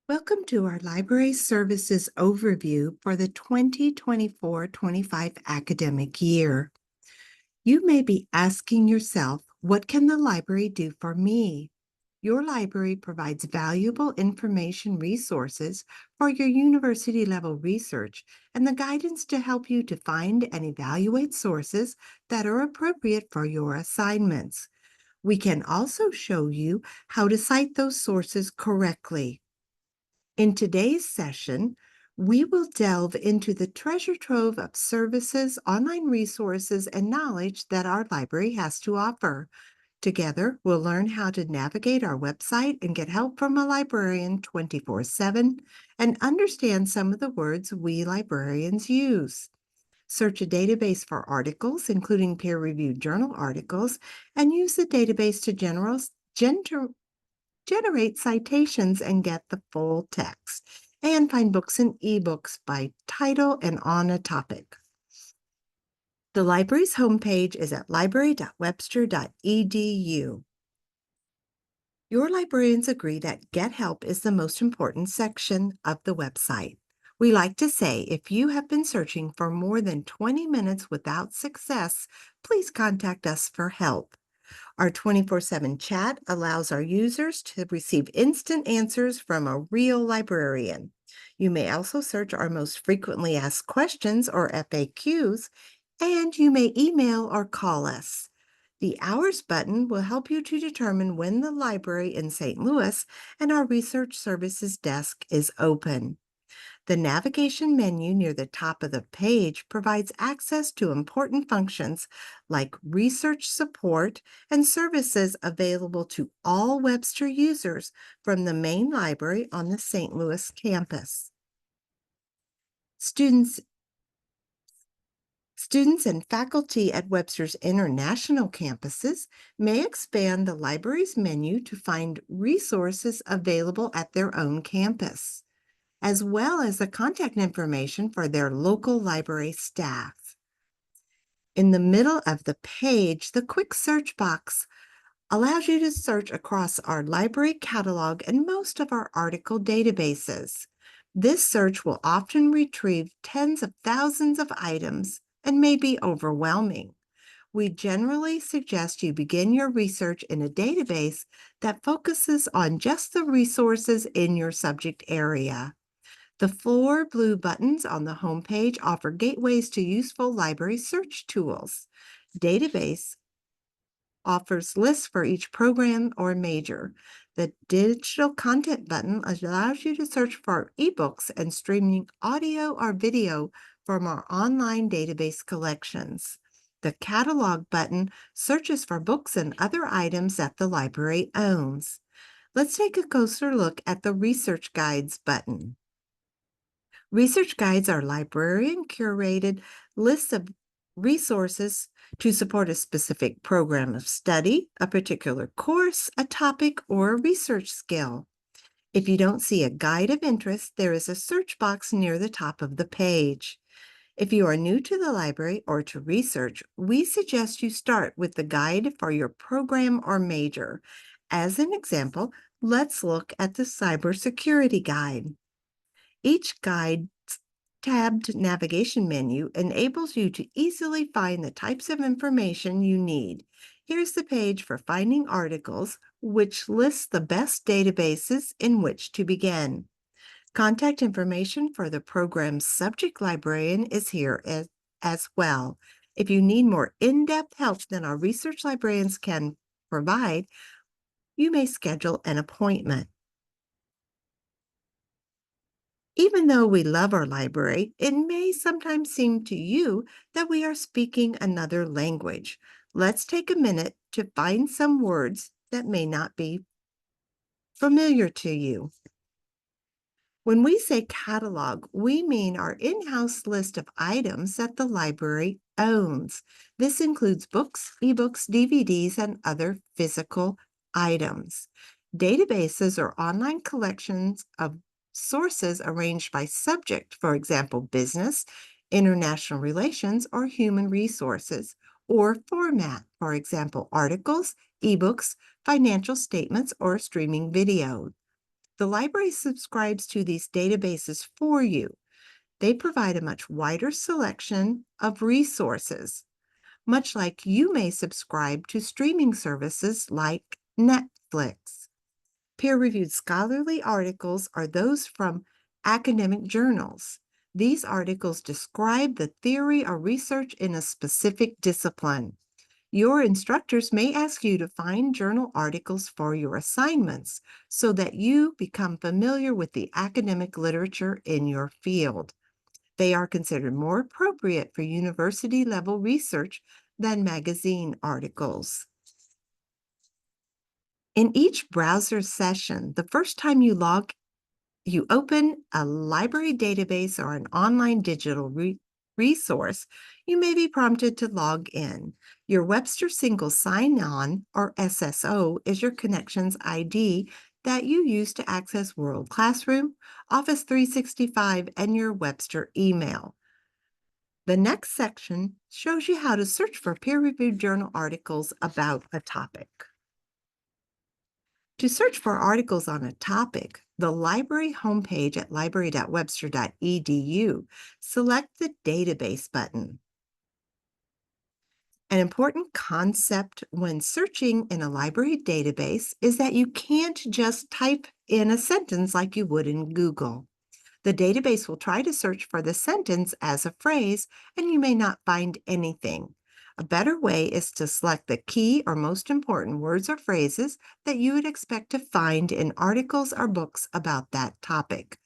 Welcome to our Library Services Overview for the 2024-25 academic year. You may be asking yourself, what can the library do for me? Your library provides valuable information resources for your university-level research and the guidance to help you to find and evaluate sources that are appropriate for your assignments. We can also show you how to cite those sources correctly. In today's session, we will delve into the treasure trove of services, online resources, and knowledge that our library has to offer. Together, we'll learn how to navigate our website and get help from a librarian 24/7 and understand some of the words we librarians use. Search a database for articles, including peer-reviewed journal articles, and use the database to generate citations and get the full text, and find books and ebooks by title and on a topic. The library's homepage is at library.webster.edu. Your librarians agree that Get Help is the most important section of the website. We like to say if you have been searching for more than 20 minutes without success, please contact us for help. Our 24/7 chat allows our users to receive instant answers from a real librarian. You may also search our most frequently asked questions or FAQs, and you may email or call us. The Hours button will help you to determine when the library in St. Louis and our research services desk is open. The navigation menu near the top of the page provides access to important functions like research support and services available to all Webster users from the main library on the St. Louis campus. Students and faculty at Webster's international campuses may expand the library's menu to find resources available at their own campus, as well as the contact information for their local library staff. In the middle of the page, the quick search box allows you to search across our library catalog and most of our article databases. This search will often retrieve tens of thousands of items and may be overwhelming. We generally suggest you begin your research in a database that focuses on just the resources in your subject area. The four blue buttons on the homepage offer gateways to useful library search tools. Database offers lists for each program or major. The digital content button allows you to search for ebooks and streaming audio or video from our online database collections. The catalog button searches for books and other items that the library owns. Let's take a closer look at the research guides button. Research guides are librarian-curated lists of resources to support a specific program of study, a particular course, a topic, or a research skill. If you don't see a guide of interest, there is a search box near the top of the page. If you are new to the library or to research, we suggest you start with the guide for your program or major. As an example, let's look at the cybersecurity guide. Each guide's tabbed navigation menu enables you to easily find the types of information you need. Here's the page for finding articles, which lists the best databases in which to begin. Contact information for the program's subject librarian is here as well. If you need more in-depth help than our research librarians can provide, you may schedule an appointment. Even though we love our library, it may sometimes seem to you that we are speaking another language. Let's take a minute to find some words that may not be familiar to you. When we say catalog, we mean our in-house list of items that the library owns. This includes books, ebooks, DVDs, and other physical items. Databases are online collections of sources arranged by subject, for example, business, international relations, or human resources, or format, for example, articles, ebooks, financial statements, or streaming video. The library subscribes to these databases for you. They provide a much wider selection of resources, much like you may subscribe to streaming services like Netflix. Peer-reviewed scholarly articles are those from academic journals. These articles describe the theory or research in a specific discipline. Your instructors may ask you to find journal articles for your assignments so that you become familiar with the academic literature in your field. They are considered more appropriate for university-level research than magazine articles. In each browser session, the first time you open a library database or an online digital resource, you may be prompted to log in. Your Webster Single Sign-On, or SSO, is your connections ID that you use to access World Classroom, Office 365, and your Webster email. The next section shows you how to search for peer-reviewed journal articles about a topic. To search for articles on a topic, the library homepage at library.webster.edu, select the Database button. An important concept when searching in a library database is that you can't just type in a sentence like you would in Google. The database will try to search for the sentence as a phrase, and you may not find anything. A better way is to select the key or most important words or phrases that you would expect to find in articles or books about that topic.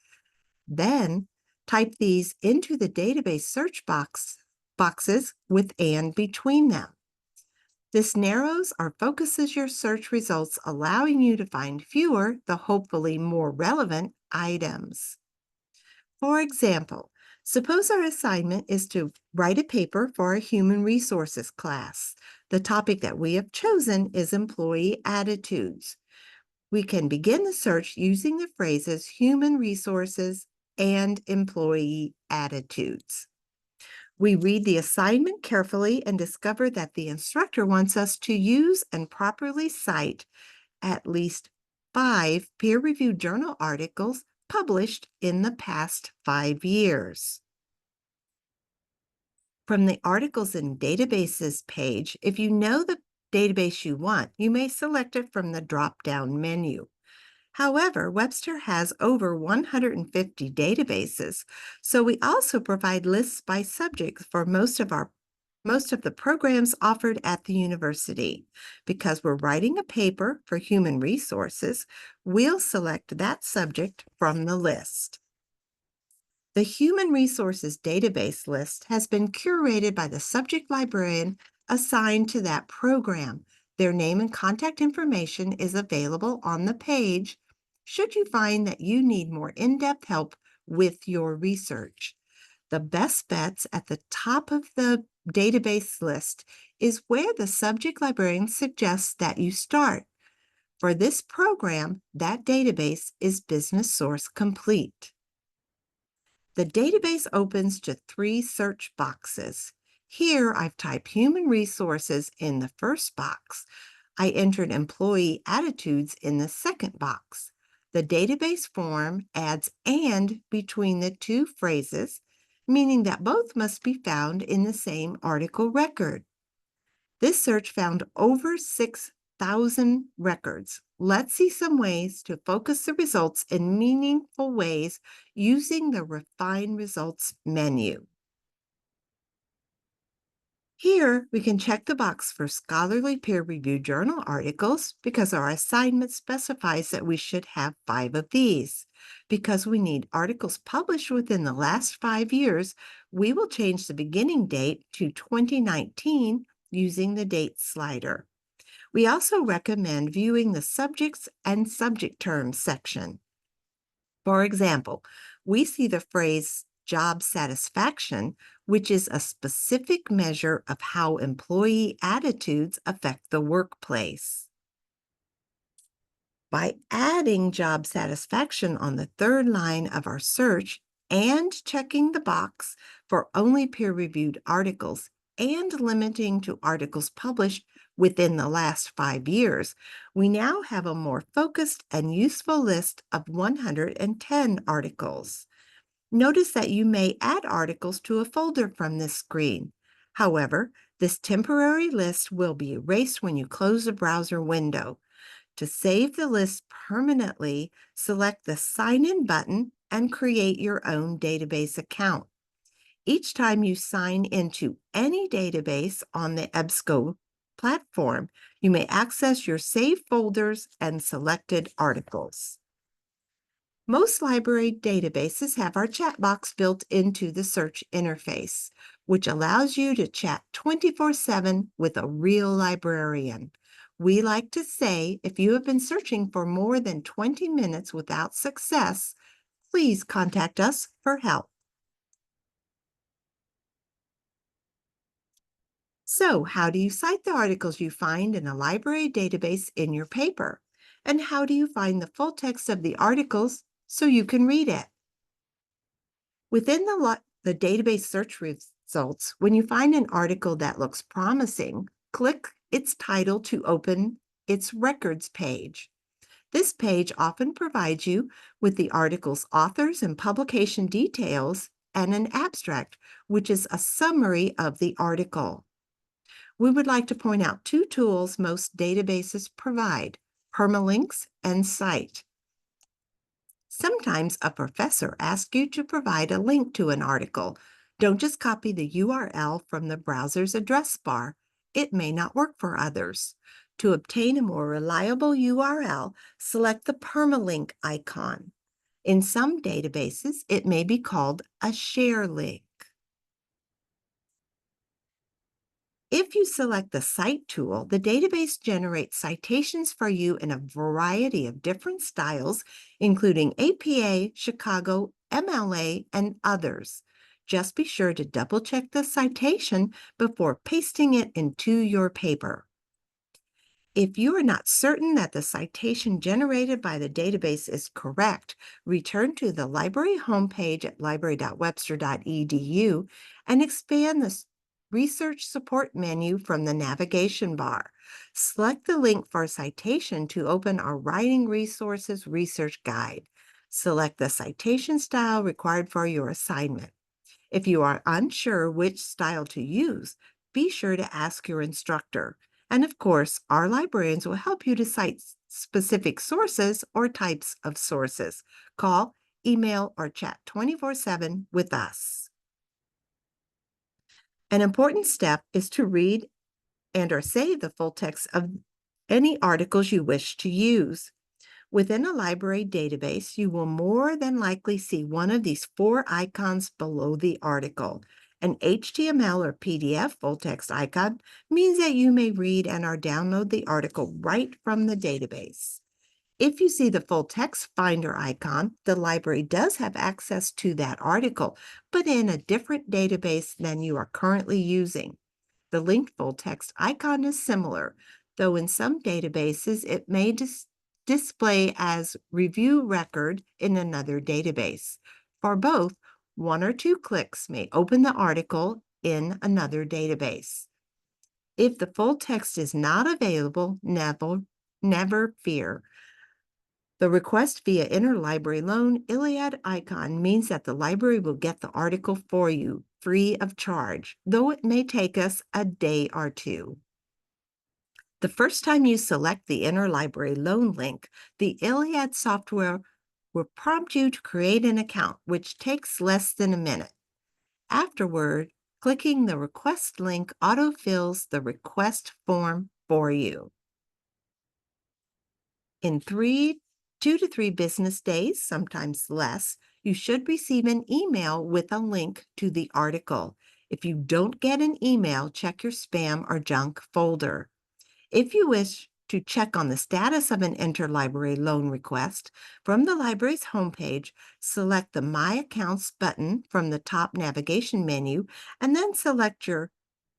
Then, type these into the database search boxes with "and" between them. This narrows or focuses your search results, allowing you to find fewer, though hopefully more relevant, items. For example, suppose our assignment is to write a paper for a human resources class. The topic that we have chosen is employee attitudes. We can begin the search using the phrases human resources and employee attitudes. We read the assignment carefully and discover that the instructor wants us to use and properly cite at least 5 peer-reviewed journal articles published in the past 5 years. From the Articles and Databases page, if you know the database you want, you may select it from the drop-down menu. However, Webster has over 150 databases, so we also provide lists by subject for most of the programs offered at the university. Because we're writing a paper for human resources, we'll select that subject from the list. The Human Resources Database list has been curated by the subject librarian assigned to that program. Their name and contact information is available on the page should you find that you need more in-depth help with your research. The best bets at the top of the database list is where the subject librarian suggests that you start. For this program, that database is Business Source Complete. The database opens to 3 search boxes. Here, I've typed human resources in the first box. I entered employee attitudes in the second box. The database form adds "and" between the 2 phrases, meaning that both must be found in the same article record. This search found over 6,000 records. Let's see some ways to focus the results in meaningful ways using the Refine Results menu. Here, we can check the box for scholarly peer-reviewed journal articles because our assignment specifies that we should have 5 of these. Because we need articles published within the last 5 years, we will change the beginning date to 2019 using the date slider. We also recommend viewing the subjects and subject terms section. For example, we see the phrase job satisfaction, which is a specific measure of how employee attitudes affect the workplace. By adding job satisfaction on the 3rd line of our search and checking the box for only peer-reviewed articles and limiting to articles published within the last 5 years, we now have a more focused and useful list of 110 articles. Notice that you may add articles to a folder from this screen. However, this temporary list will be erased when you close the browser window. To save the list permanently, select the Sign In button and create your own database account. Each time you sign into any database on the EBSCO platform, you may access your saved folders and selected articles. Most library databases have our chat box built into the search interface, which allows you to chat 24/7 with a real librarian. We like to say if you have been searching for more than 20 minutes without success, please contact us for help. So, how do you cite the articles you find in a library database in your paper? And how do you find the full text of the articles so you can read it? Within the database search results, when you find an article that looks promising, click its title to open its records page. This page often provides you with the article's authors and publication details and an abstract, which is a summary of the article. We would like to point out two tools most databases provide: permalinks and cite. Sometimes a professor asks you to provide a link to an article. Don't just copy the URL from the browser's address bar. It may not work for others. To obtain a more reliable URL, select the permalink icon. In some databases, it may be called a share link. If you select the Cite tool, the database generates citations for you in a variety of different styles, including APA, Chicago, MLA, and others. Just be sure to double-check the citation before pasting it into your paper. If you are not certain that the citation generated by the database is correct, return to the library homepage at library.webster.edu and expand the Research Support menu from the navigation bar. Select the link for citation to open our Writing Resources Research Guide. Select the citation style required for your assignment. If you are unsure which style to use, be sure to ask your instructor. And of course, our librarians will help you to cite specific sources or types of sources. Call, email, or chat 24/7 with us. An important step is to read and/or save the full text of any articles you wish to use. Within a library database, you will more than likely see one of these four icons below the article. An HTML or PDF full text icon means that you may read and/or download the article right from the database. If you see the full text finder icon, the library does have access to that article, but in a different database than you are currently using. The linked full text icon is similar, though in some databases it may display as review record in another database. For both, one or two clicks may open the article in another database. If the full text is not available, never fear. The request via interlibrary loan ILLiad icon means that the library will get the article for you free of charge, though it may take us a day or two. The first time you select the interlibrary loan link, the ILLiad software will prompt you to create an account, which takes less than a minute. Afterward, clicking the request link autofills the request form for you. In 2 to 3 business days, sometimes less, you should receive an email with a link to the article. If you don't get an email, check your spam or junk folder. If you wish to check on the status of an interlibrary loan request, from the library's homepage, select the My Accounts button from the top navigation menu, and then select your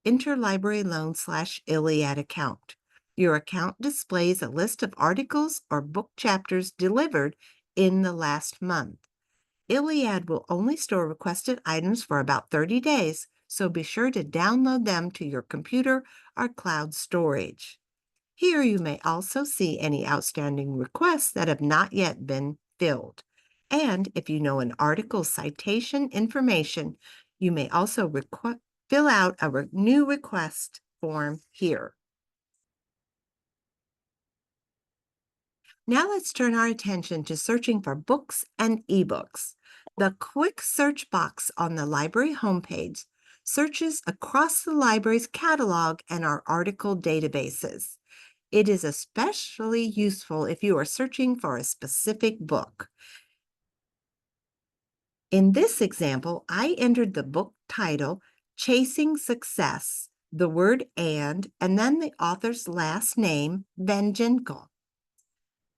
interlibrary loan/ILLiad account. Your account displays a list of articles or book chapters delivered in the last month. ILLiad will only store requested items for about 30 days, so be sure to download them to your computer or cloud storage. Here you may also see any outstanding requests that have not yet been filled. And if you know an article's citation information, you may also fill out a new request form here. Now let's turn our attention to searching for books and ebooks. The quick search box on the library homepage searches across the library's catalog and our article databases. It is especially useful if you are searching for a specific book. In this example, I entered the book title, Chasing Success, the word and then the author's last name, Van Ginkel.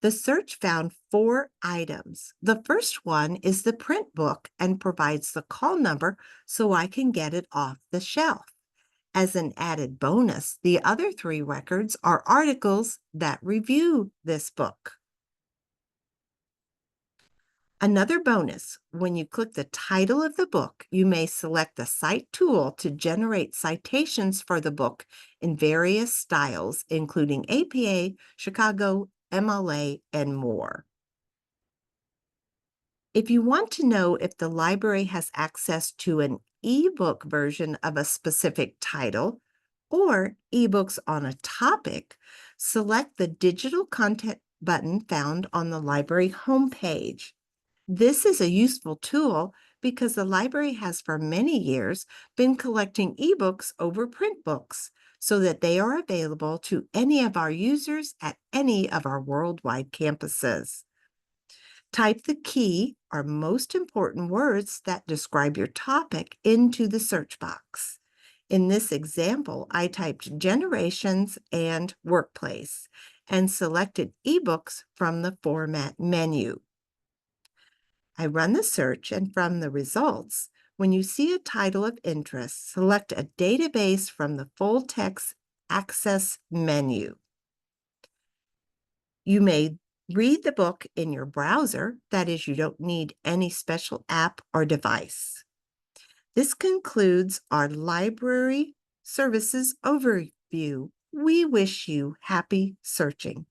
The search found 4 items. The first one is the print book and provides the call number so I can get it off the shelf. As an added bonus, the other 3 records are articles that review this book. Another bonus, when you click the title of the book, you may select the Cite tool to generate citations for the book in various styles, including APA, Chicago, MLA, and more. If you want to know if the library has access to an ebook version of a specific title or ebooks on a topic, select the digital content button found on the library homepage. This is a useful tool because the library has for many years been collecting ebooks over print books so that they are available to any of our users at any of our worldwide campuses. Type the key or most important words that describe your topic into the search box. In this example, I typed generations and workplace and selected ebooks from the format menu. I run the search, and from the results, when you see a title of interest, select a database from the full text access menu. You may read the book in your browser, that is, you don't need any special app or device. This concludes our library services overview. We wish you happy searching.